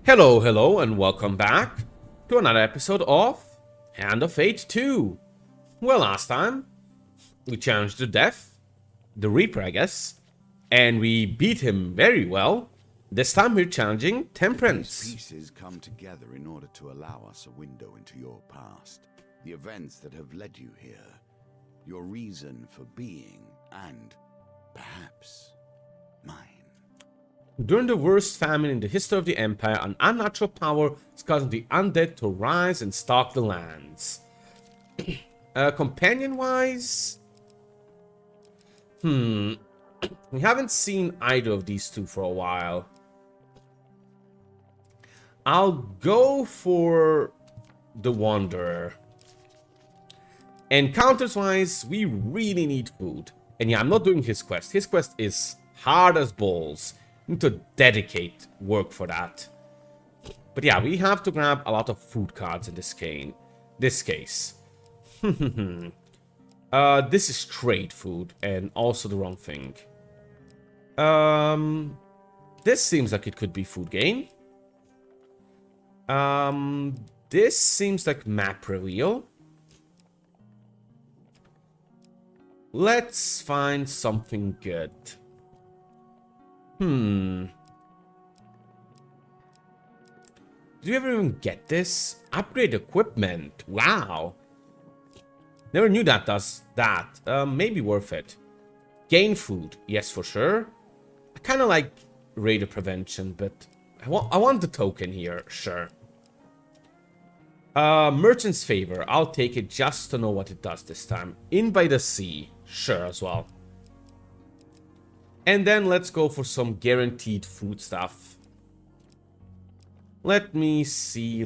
Hello, hello, and welcome back to another episode of Hand of Fate 2. Well, last time we challenged the Death, the Reaper, I guess, and we beat him very well. This time we're challenging Temperance. These pieces come together in order to allow us a window into your past, the events that have led you here, your reason for being, and perhaps mine. During the worst famine in the history of the Empire, an unnatural power is causing the undead to rise and stalk the lands. Companion-wise? We haven't seen either of these two for a while. I'll go for the Wanderer. Encounters-wise, we really need food. And yeah, I'm not doing his quest. His quest is hard as balls. Need to dedicate work for that. But yeah, we have to grab a lot of food cards in this case. This is trade food and also the wrong thing. This seems like it could be food gain. This seems like map reveal. Let's find something good. Do you ever even get this? Upgrade equipment. Wow. Never knew that does that. Maybe worth it. Gain food. Yes, for sure. I kind of like raider prevention, but I want the token here. Sure. Merchant's favor. I'll take it just to know what it does this time. In by the sea. Sure as well. And then let's go for some guaranteed food stuff. Let me see.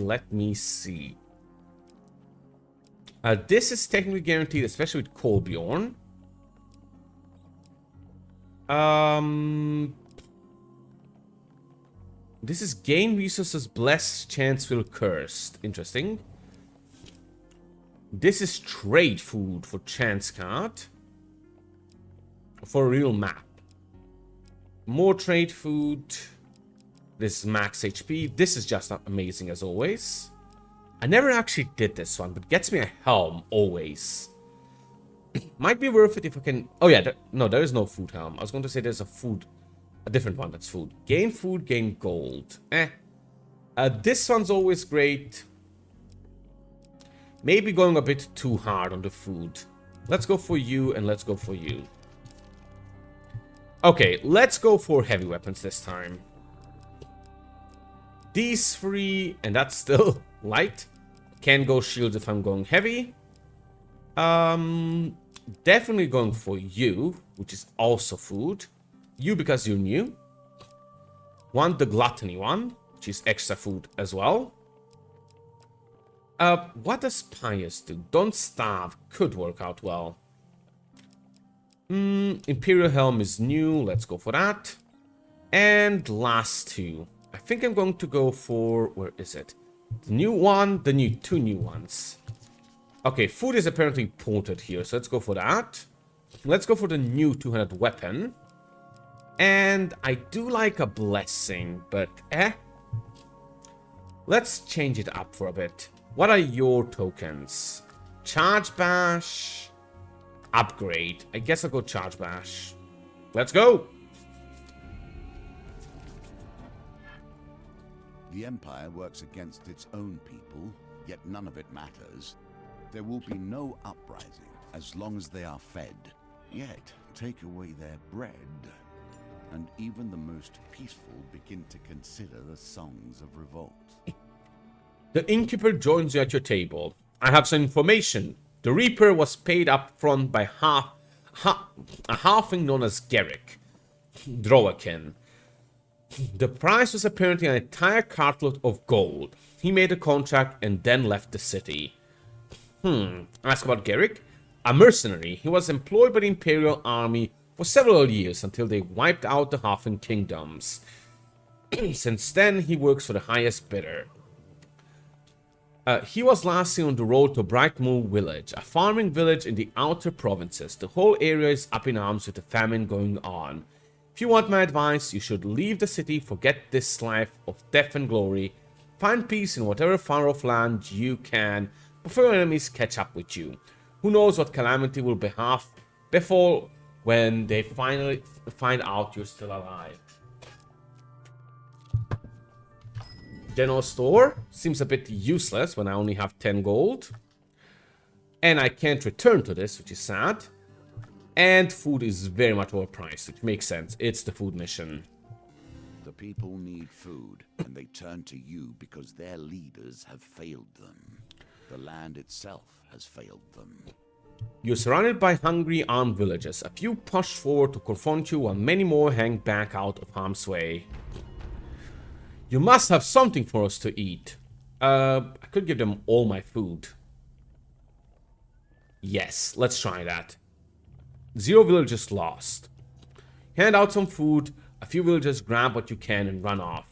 This is technically guaranteed, especially with Kolbjorn. This is gain resources, blessed, chanceful, cursed. Interesting. This is trade food for chance card. For a real map. More trade food. This is max HP. This is just amazing as always. I never actually did this one, but gets me a helm always. Might be worth it if I can... Oh yeah, no, there is no food helm. I was going to say there's a different one that's food. Gain food, gain gold. This one's always great. Maybe going a bit too hard on the food. Let's go for you and let's go for you. Okay, let's go for heavy weapons this time. These three, and that's still light. Can go shields if I'm going heavy. Definitely going for you, which is also food. You because you're new. Want the gluttony one, which is extra food as well. What does Pious do? Don't starve. Could work out well. Imperial Helm is new. Let's go for that. And last two. I think I'm going to go for... Where is it? The new one. The two new ones. Okay, food is apparently ported here. So let's go for that. Let's go for the new 200 weapon. And I do like a blessing. But let's change it up for a bit. What are your tokens? Charge Bash... Upgrade. I guess I'll go Charge Bash. Let's go! The Empire works against its own people, yet none of it matters. There will be no uprising as long as they are fed. Yet, take away their bread, and even the most peaceful begin to consider the songs of revolt. The Innkeeper joins you at your table. I have some information. The Reaper was paid up front by a halfling known as Garrick Drowakin. The price was apparently an entire cartload of gold. He made a contract and then left the city. Ask about Garrick. A mercenary. He was employed by the Imperial Army for several years until they wiped out the halfling kingdoms. Since then, he works for the highest bidder. He was last seen on the road to Brightmoor Village, a farming village in the outer provinces. The whole area is up in arms with the famine going on. If you want my advice, you should leave the city, forget this life of death and glory, find peace in whatever far-off land you can before your enemies catch up with you. Who knows what calamity will befall when they finally find out you're still alive. General store seems a bit useless when I only have 10 gold. And I can't return to this, which is sad. And food is very much overpriced, which makes sense. It's the food mission. The people need food, and they turn to you because their leaders have failed them. The land itself has failed them. You're surrounded by hungry, armed villagers. A few push forward to confront you, while many more hang back out of harm's way. You must have something for us to eat. I could give them all my food. Yes, let's try that. 0 villagers lost. Hand out some food. A few villagers grab what you can and run off.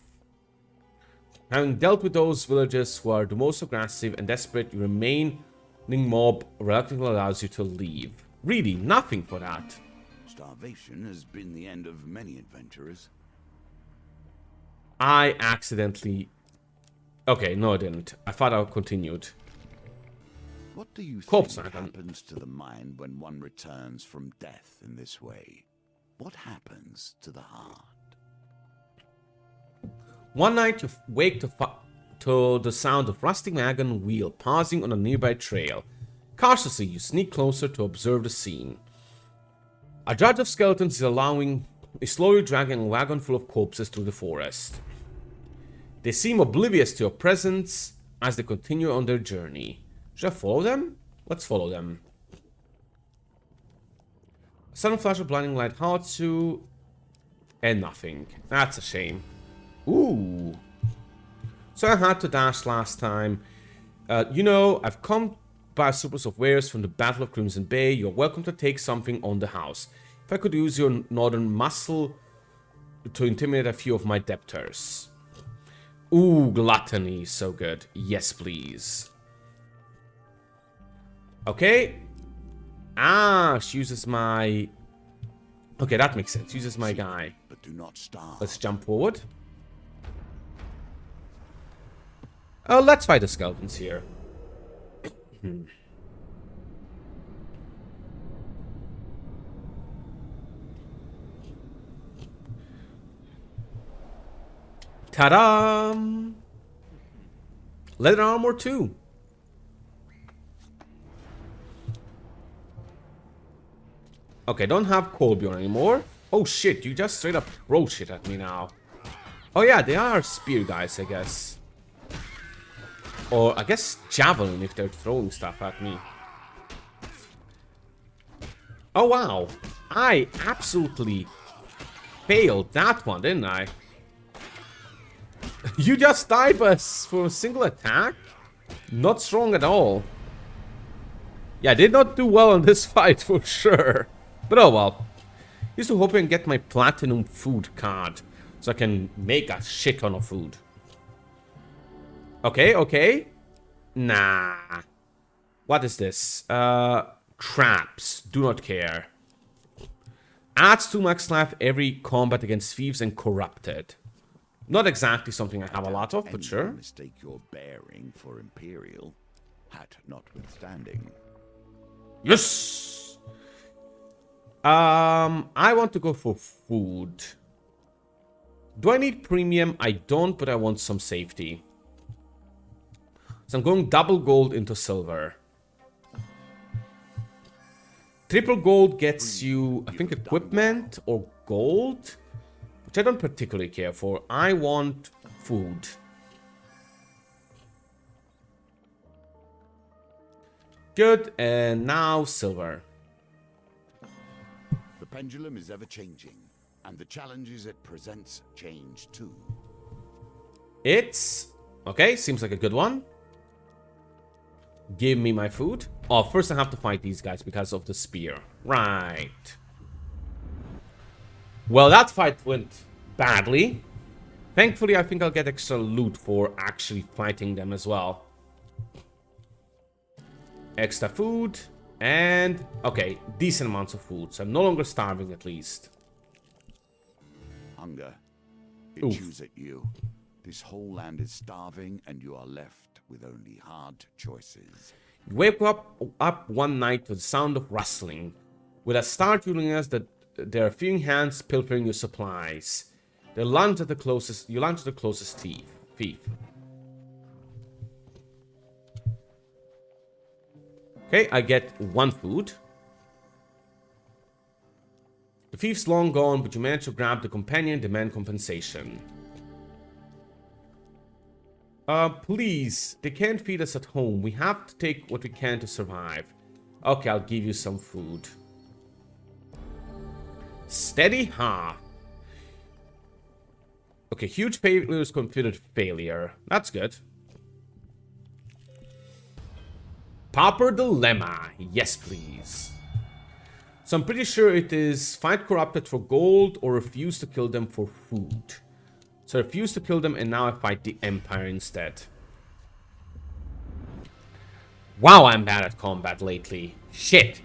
Having dealt with those villagers who are the most aggressive and desperate, your remaining mob reluctantly allows you to leave. Really, nothing for that. Starvation has been the end of many adventurers. I accidentally... Okay, no I didn't. I thought I continued. What do you Corpse think wagon. happens to the mind when one returns from death in this way? What happens to the heart? One night you wake to the sound of rusting wagon wheel pausing on a nearby trail. Cautiously, you sneak closer to observe the scene. A judge of skeletons is slowly dragging a wagon full of corpses through the forest. They seem oblivious to your presence as they continue on their journey. Should I follow them? Let's follow them. A sudden flash of blinding light halts you, and nothing. That's a shame. Ooh. So I had to dash last time. You know, I've come by a surplus of wares from the Battle of Crimson Bay. You're welcome to take something on the house. If I could use your northern muscle to intimidate a few of my debtors. Ooh, gluttony, so good. Yes, please. Okay. Ah, she uses my... Okay, that makes sense. Uses my guy. But do not starve. Let's jump forward. Oh, let's fight the skeletons here. Ta-da! Leather armor too. Okay, don't have Kolbjorn anymore. Oh shit, you just straight up throw shit at me now. Oh yeah, they are spear guys, I guess. Or I guess javelin if they're throwing stuff at me. Oh wow, I absolutely failed that one, didn't I? You just died for a single attack? Not strong at all. Yeah, I did not do well in this fight for sure. But oh well. Used to hope I can get my platinum food card so I can make a shit ton of food. Okay, okay. Nah. What is this? Traps. Do not care. Adds 2 max life every combat against thieves and corrupted. Not exactly something I have a lot of, but sure. Mistake your bearing for Imperial, hat notwithstanding. Yes! I want to go for food. Do I need premium? I don't, but I want some safety. So I'm going double gold into silver. Triple gold gets you, I think, equipment or gold, which I don't particularly care for. I want food. Good, and now silver. The pendulum is ever changing, and the challenges it presents change too. It's... okay, seems like a good one. Give me my food. Oh, first I have to fight these guys because of the spear. Right. Well, that fight went badly. Thankfully, I think I'll get extra loot for actually fighting them as well. Extra food. And, okay, decent amounts of food. So I'm no longer starving at least. Hunger. It Oof. chews at you. This whole land is starving, and you are left with only hard choices. You wake up one night to the sound of rustling, with a star telling us that there are few hands pilfering your supplies. You lunge at the closest thief. Okay, I get 1 food. The thief's long gone, but you manage to grab the companion and demand compensation. Please, they can't feed us at home. We have to take what we can to survive. Okay, I'll give you some food. Steady heart. Okay, huge failure is considered failure. That's good. Pauper Dilemma. Yes, please. So I'm pretty sure it is fight corrupted for gold or refuse to kill them for food. So I refuse to kill them and now I fight the Empire instead. Wow, I'm bad at combat lately. Shit.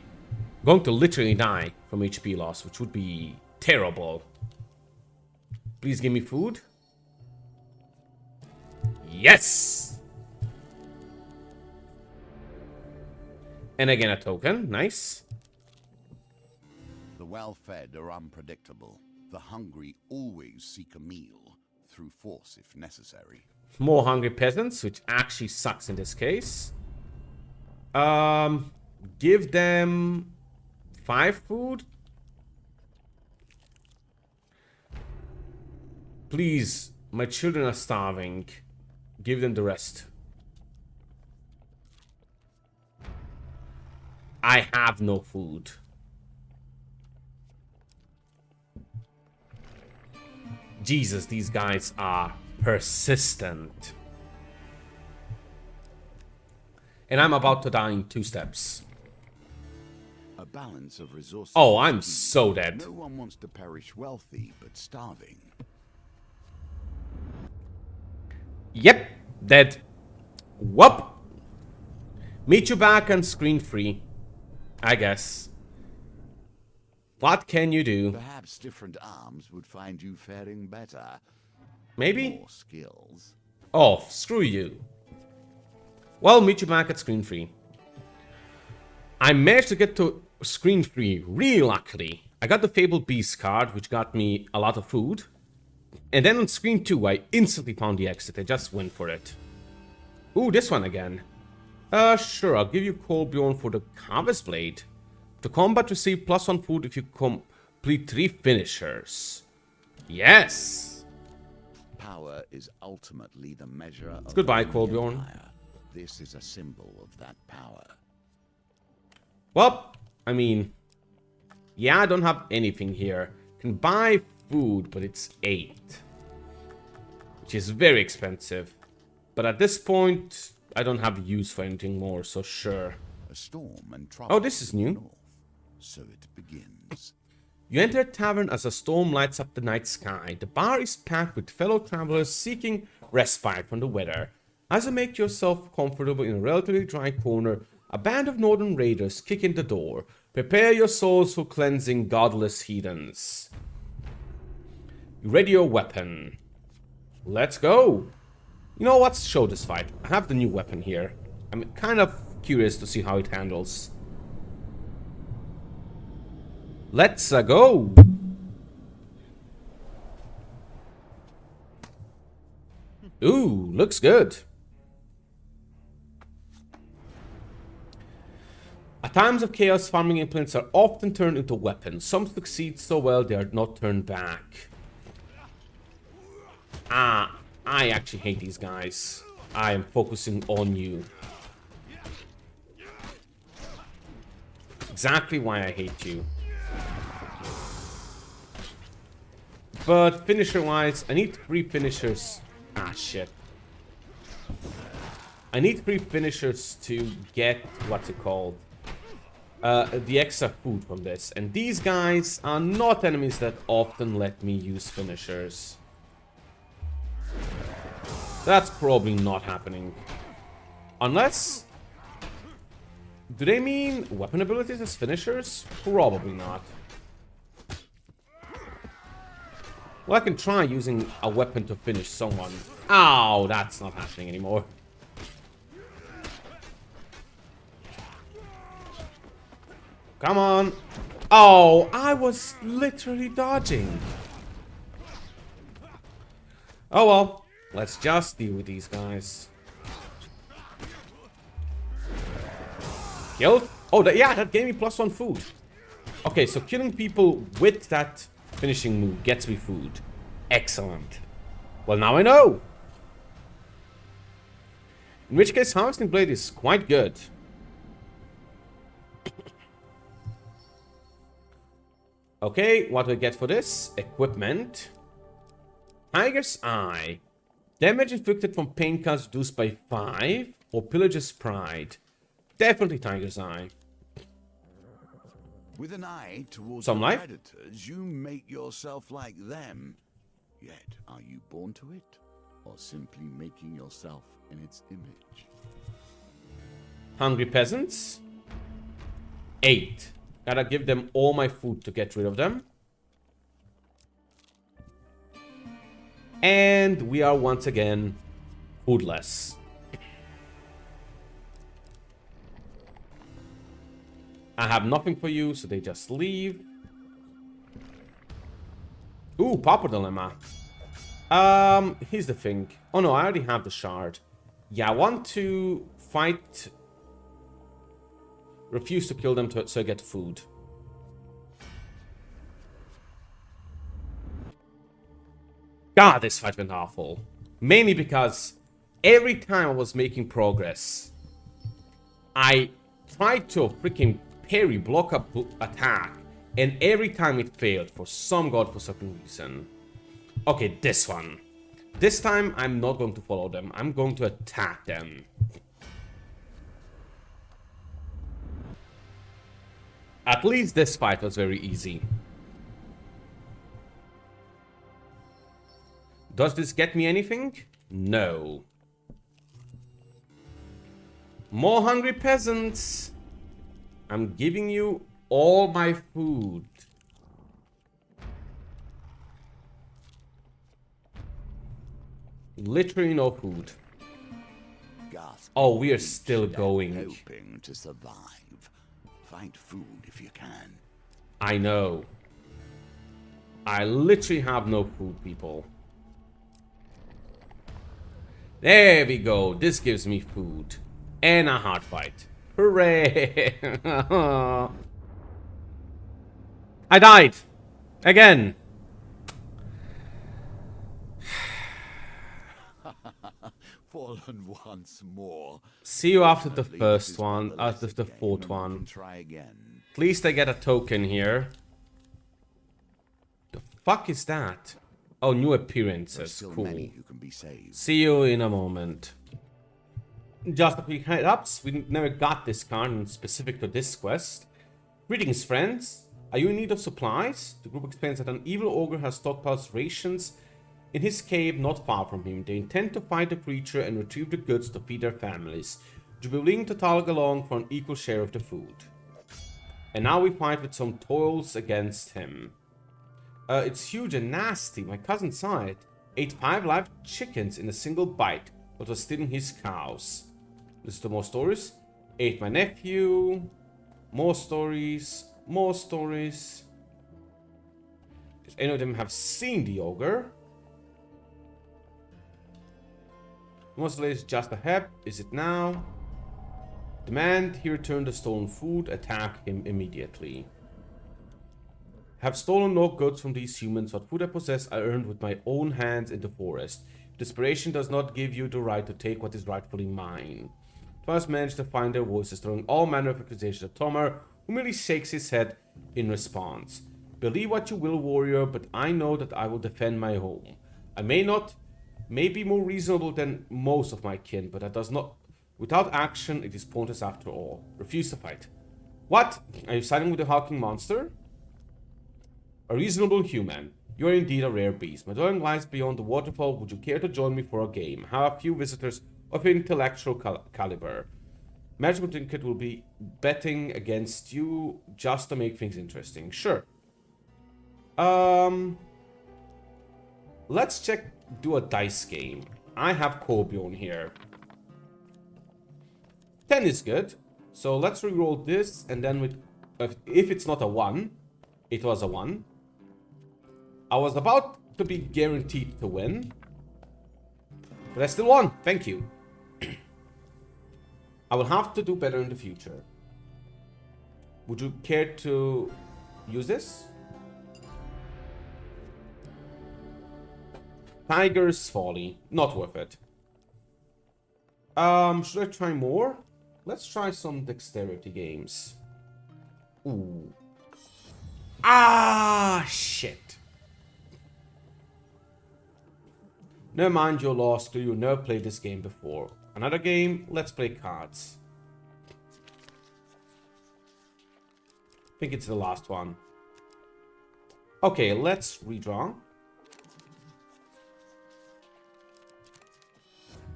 I'm going to literally die from HP loss, which would be terrible. Please give me food. Yes! And again a token. Nice. The well-fed are unpredictable. The hungry always seek a meal, through force if necessary. More hungry peasants, which actually sucks in this case. Give them 5 food. Please, my children are starving. Give them the rest. I have no food. Jesus, these guys are persistent. And I'm about to die in 2 steps. A balance of resources. Oh, I'm so dead. No one wants to perish wealthy, but starving. Yep, dead. Whoop. Meet you back on screen free, I guess. What can you do? Perhaps different arms would find you faring better. Maybe? More skills. Oh, screw you. Well, meet you back at screen free. I managed to get to screen free really luckily. I got the Fabled Beast card, which got me a lot of food. And then on screen 2, I instantly found the exit. I just went for it. Ooh, this one again. Sure, I'll give you Kolbjorn for the Harvest Blade. To combat, receive +1 food if you complete 3 finishers. Yes! Power is ultimately the measure of Goodbye, the Kolbjorn. empire. This is a symbol of that power. Well, I mean, yeah, I don't have anything here. Can buy food, but it's 8. Which is very expensive. But at this point, I don't have use for anything more, so sure. A storm and trouble. Oh, this is new. North. So it begins. You enter a tavern as a storm lights up the night sky. The bar is packed with fellow travelers seeking respite from the weather. As you make yourself comfortable in a relatively dry corner, a band of northern raiders kick in the door. Prepare your souls for cleansing godless heathens. You ready your weapon. Let's go. You know, let's show this fight. I have the new weapon here. I'm kind of curious to see how it handles. Let's go. Ooh, looks good. At times of chaos, farming implements are often turned into weapons. Some succeed so well they are not turned back. Ah, I actually hate these guys. I am focusing on you. Exactly why I hate you. But finisher-wise, I need 3 finishers. Ah, shit. I need 3 finishers to get, what's it called? The extra food from this. And these guys are not enemies that often let me use finishers. That's probably not happening. Unless... Do they mean weapon abilities as finishers? Probably not. Well, I can try using a weapon to finish someone. Ow, that's not happening anymore. Come on. Oh, I was literally dodging. Oh well, let's just deal with these guys. Killed? Oh, yeah, that gave me +1 food. Okay, so killing people with that finishing move gets me food. Excellent. Well, now I know. In which case, Harvesting Blade is quite good. Okay, what do I get for this? Equipment. Tiger's Eye. Damage inflicted from pain cuts reduced by 5. Or Pillager's Pride. Definitely Tiger's Eye. With an eye towards Some the life? predators, you make yourself like them. Yet, are you born to it? Or simply making yourself in its image? Hungry Peasants. 8. Gotta give them all my food to get rid of them. And we are once again foodless. I have nothing for you, so they just leave. Ooh, Pauper Dilemma. Here's the thing. Oh no, I already have the shard. Yeah, I want to fight. Refuse to kill them so I get food. God, this fight went awful. Mainly because every time I was making progress, I tried to freaking parry, block up attack, and every time it failed for some godforsaken reason. Okay, this one. This time I'm not going to follow them. I'm going to attack them. At least this fight was very easy. Does this get me anything? No. More hungry peasants. I'm giving you all my food. Literally no food. Gasp. Oh, we are still going. Hoping to survive. Find food if you can. I know. I literally have no food, people. There we go. This gives me food. And a hard fight. Hooray! I died. Again. Fallen once more. See you after the At least first it's one, nonetheless after a the game fourth and we one. can try again. At least I get a token here. The fuck is that? Oh, new There's appearances. still Cool. many who can be saved. See you in a moment. Just a quick head ups. We never got this card specific to this quest. Greetings, friends. Are you in need of supplies? The group explains that an evil ogre has stockpiled rations in his cave not far from him. They intend to fight the creature and retrieve the goods to feed their families. Would you be willing to tag along for an equal share of the food? And now we fight with some toils against him. It's huge and nasty. My cousin saw it. Ate 5 live chickens in a single bite, but was stealing his cows. Listen to more stories. Ate my nephew. More stories. More stories. Does any of them have seen the ogre? Most is just ahead. Is it now? Demand he return the stolen food. Attack him immediately. Have stolen no goods from these humans. What food I possess I earned with my own hands in the forest. Desperation does not give you the right to take what is rightfully mine. Twice managed to find their voices, throwing all manner of accusations at Tomar, who merely shakes his head in response. Believe what you will, warrior, but I know that I will defend my home. I may be more reasonable than most of my kin, but that does not. Without action, it is pointless after all. Refuse to fight. What? Are you siding with the hulking monster? A reasonable human. You are indeed a rare beast. My dwelling lies beyond the waterfall. Would you care to join me for a game? Have a few visitors of intellectual caliber. Management Trinket will be betting against you just to make things interesting. Sure. Let's do a dice game. I have Corbion here. 10 is good. So let's reroll this, and then with if it's not a 1, it was a 1. I was about to be guaranteed to win, but I still won. Thank you. I will have to do better in the future. Would you care to use this? Tiger's Folly. Not worth it. Should I try more? Let's try some dexterity games. Ooh. Ah, shit. Never mind your loss, do you never played this game before. Another game, let's play cards. I think it's the last one. Okay, let's redraw.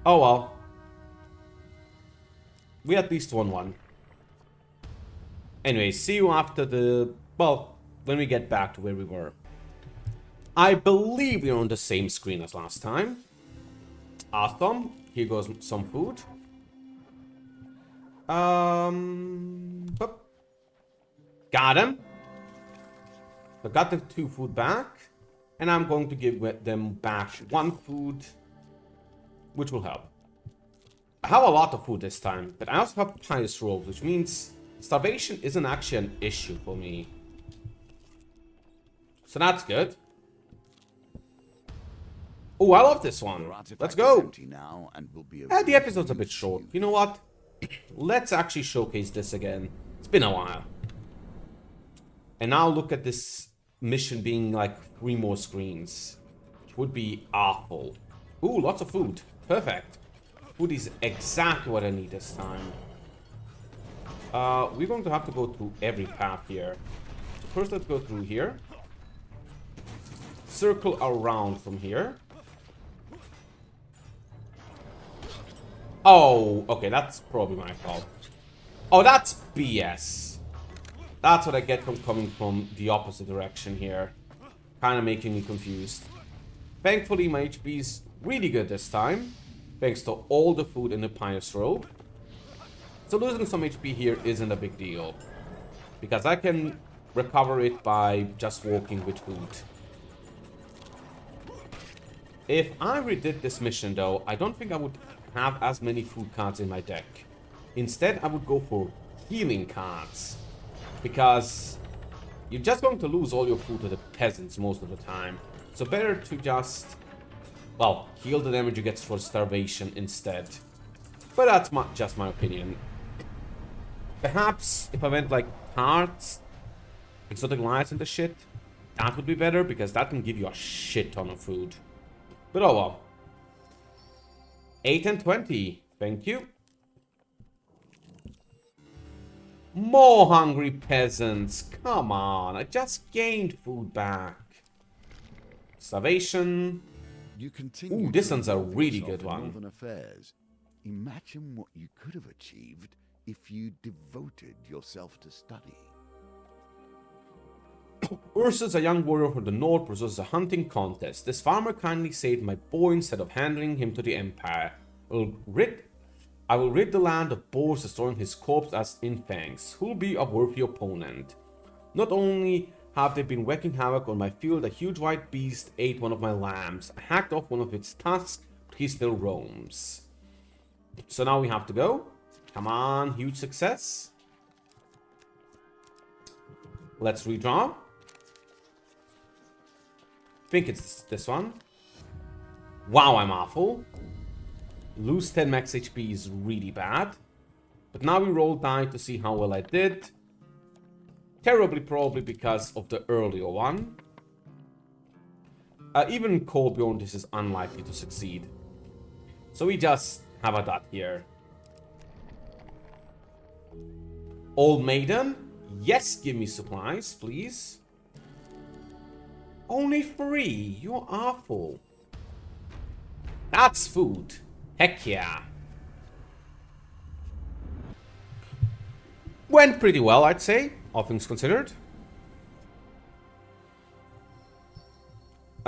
Oh well. We at least won one. Anyway, see you after the... Well, when we get back to where we were. I believe we're on the same screen as last time. Awesome. Here goes some food. Got him. I got the 2 food back. And I'm going to give them back 1 food, which will help. I have a lot of food this time, but I also have pious robes, which means starvation isn't actually an issue for me. So that's good. Oh, I love this one. Let's go. The episode's a bit short. You know what? Let's actually showcase this again. It's been a while. And now look at this mission being like 3 more screens. Which would be awful. Ooh, lots of food. Perfect. Food is exactly what I need this time. We're going to have to go through every path here. So first, let's go through here. Circle around from here. Oh, okay, that's probably my fault. Oh, that's BS. That's what I get from coming from the opposite direction here. Kind of making me confused. Thankfully, my HP is really good this time. Thanks to all the food in the Pious Robe. So losing some HP here isn't a big deal. Because I can recover it by just walking with food. If I redid this mission though, I don't think I would have as many food cards in my deck. Instead, I would go for healing cards. Because you're just going to lose all your food to the peasants most of the time. So better to just, well, heal the damage you get for starvation instead. But that's just my opinion. Perhaps if I went like hearts, exotic lights and the shit, that would be better because that can give you a shit ton of food. But oh well. 8 and 20. Thank you. More hungry peasants. Come on. I just gained food back. Starvation. Ooh, this one's a really good one. Affairs. Imagine what you could have achieved if you devoted yourself to study. Ursus, a young warrior from the north, pursues a hunting contest. This farmer kindly saved my boy instead of handing him to the Empire. I will rid the land of boars, destroying his corpse as in fangs. Who'll be a worthy opponent? Not only have they been wreaking havoc on my field, a huge white beast ate one of my lambs. I hacked off one of its tusks, but he still roams. So now we have to go. Come on, huge success. Let's redraw. I think it's this one. Wow, I'm awful. Lose 10 max HP is really bad. But now we roll die to see how well I did. Terribly, probably because of the earlier one. Even Corbion, this is unlikely to succeed. So we just have a dot here. Old Maiden. Yes, give me supplies, please. Only 3. You're awful. That's food. Heck yeah. Went pretty well, I'd say, all things considered.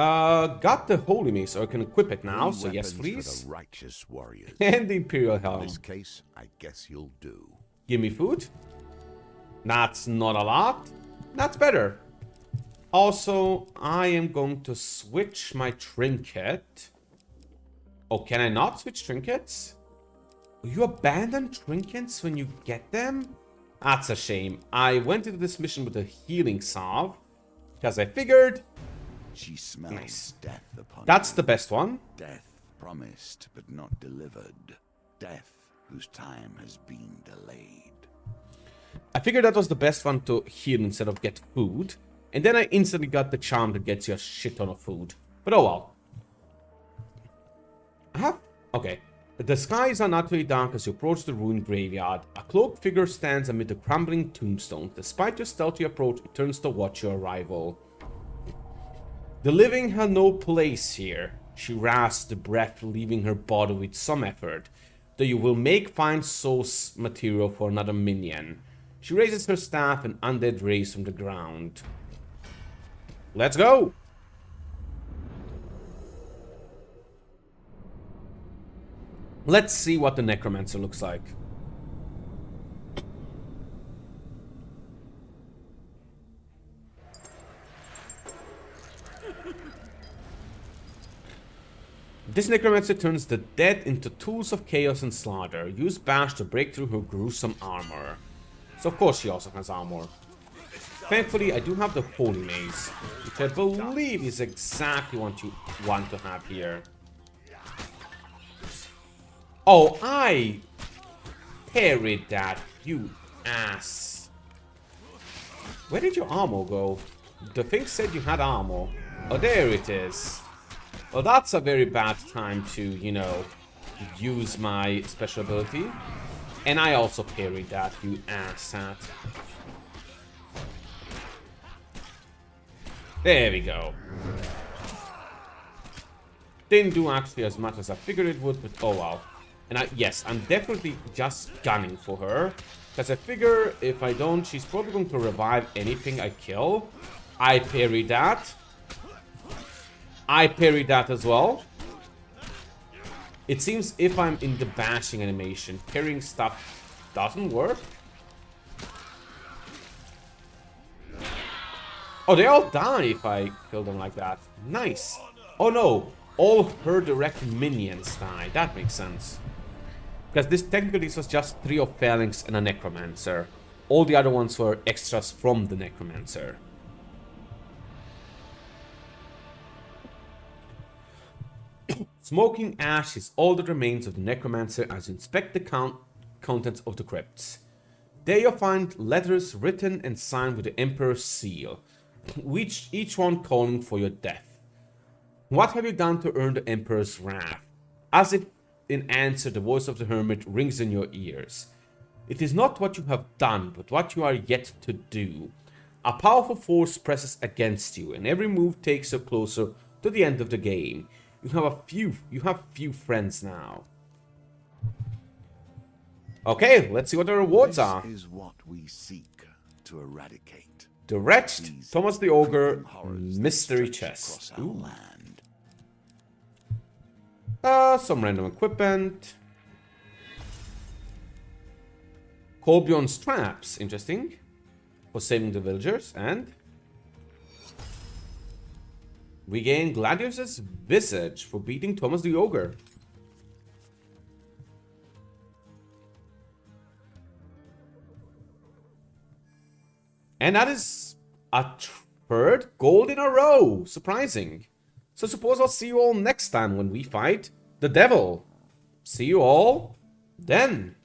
Got the Holy Mace, so I can equip it now, so yes, Weapons please. for the righteous warriors. And the Imperial In Helm. this case, I guess you'll do. Give me food. That's not a lot. That's better. Also, I am going to switch my trinket. Oh, can I not switch trinkets? You abandon trinkets when you get them? That's a shame. I went into this mission with a healing salve because I figured She smells Nice. death upon that's you. the best one. Death promised but not delivered. Death whose time has been delayed. I figured that was the best one to heal instead of get food. And then I instantly got the charm that gets you a shit ton of food. But oh well. Okay. The skies are not very dark as you approach the ruined graveyard. A cloaked figure stands amid the crumbling tombstones. Despite your stealthy approach, it turns to watch your arrival. The living have no place here. She rasps the breath, leaving her body with some effort. Though you will make fine source material for another minion. She raises her staff and undead rays from the ground. Let's go! Let's see what the Necromancer looks like. This Necromancer turns the dead into tools of chaos and slaughter. Use Bash to break through her gruesome armor. So of course she also has armor. Thankfully, I do have the Holy Mace, which I believe is exactly what you want to have here. Oh, I parried that, you ass. Where did your armor go? The thing said you had armor. Oh, there it is. Well, that's a very bad time to, you know, use my special ability. And I also parried that, you asshat. There we go. Didn't do actually as much as I figured it would, but oh well. And yes, I'm definitely just gunning for her. Because I figure if I don't, she's probably going to revive anything I kill. I parry that. I parry that as well. It seems if I'm in the bashing animation, parrying stuff doesn't work. Oh, they all die if I kill them like that. Nice. Oh no, all her direct minions die. That makes sense. Because this was just 3 of Phalanx and a Necromancer. All the other ones were extras from the Necromancer. Smoking ash is all that remains of the Necromancer as you inspect the contents of the crypts. There you'll find letters written and signed with the Emperor's seal, each one calling for your death. What have you done to earn the Emperor's wrath? As if in answer, the voice of the hermit rings in your ears. It is not what you have done, but what you are yet to do. A powerful force presses against you, and every move takes you closer to the end of the game. You have few friends now. Okay, let's see what the rewards are. This is what we seek to eradicate. The Wretched, Thomas the Ogre, Mystery Chest. Our Ooh. land. Some random equipment. Colbjorn's traps, interesting. For saving the villagers, and we gain Gladius's Visage for beating Thomas the Ogre. And that is a third gold in a row. Surprising. So suppose I'll see you all next time when we fight the devil. See you all then.